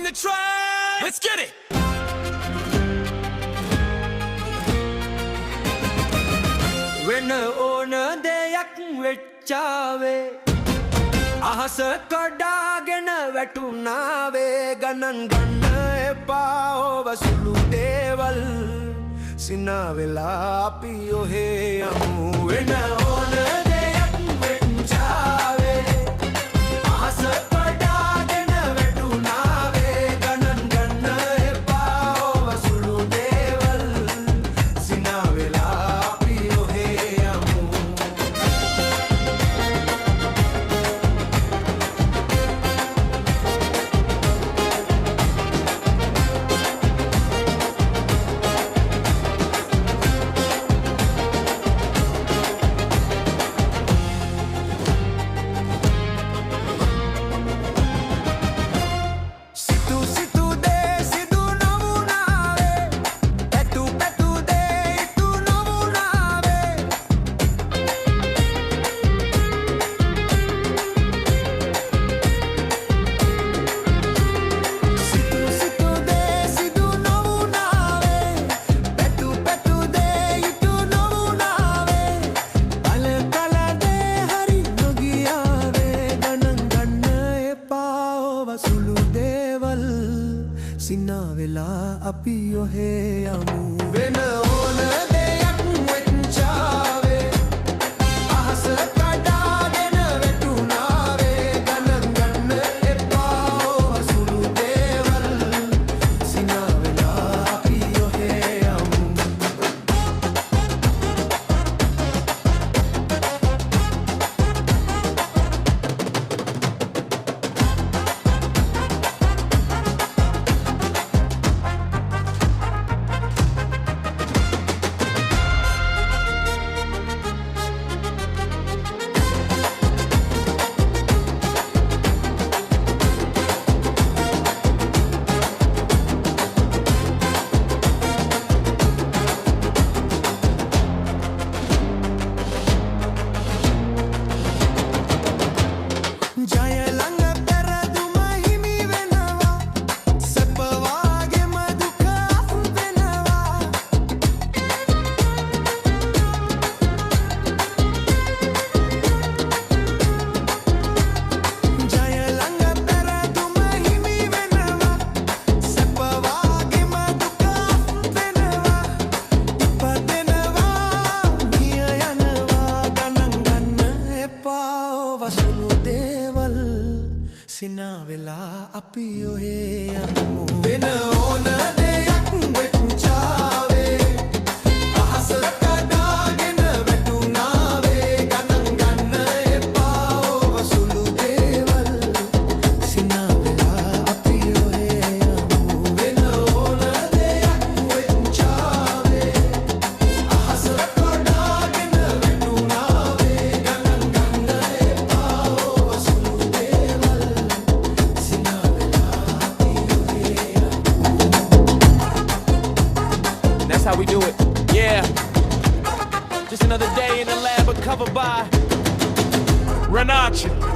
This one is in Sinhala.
the track. Let's get it. When ඕන දෙයක් වෙච්චාවේ අහස කඩාගෙන වැටුණාවේ ගණන් ගන්න එපා ඔබ සුළු දේවල් සිනා වෙලා අපි ඔහේ යමු වෙන ඕන දෙයක් වෙච්චාවේ අහස කඩාගෙන වැටුණාවේ ගණන් ගන්න එපා ඔබ සුළු දේවල් සිනා වෙලා සිනා වෙලා අපි ඔහේ යමු වෙන ඕන දෙයක් වෙච්චාවේ අහස කඩාගෙන වැටුණාවේ ගණන් ගන්න එපා ඔබ සුළු දේවල් සිනා වෙලා අපි ඔහේ යමු සිනා වෙලා අපි ඔහේ යමු වෙන ඕන දෙයක් වෙච්චාවේ අහස කඩාගෙන වැටුණාවේ ගණන් ගන්න එපා ඔබ සුළු දේවල් සිනා වෙලා අපි ඔහේ යමු වෙන ඕන දෙයක් වෙච්චාවේ අහස කඩාගෙන වැටුණාවේ ගණන් ගන්න එපා ඔබ සුළු දේවල් That's how we do it. Yeah. Just another day in the lab, but covered by Renacha.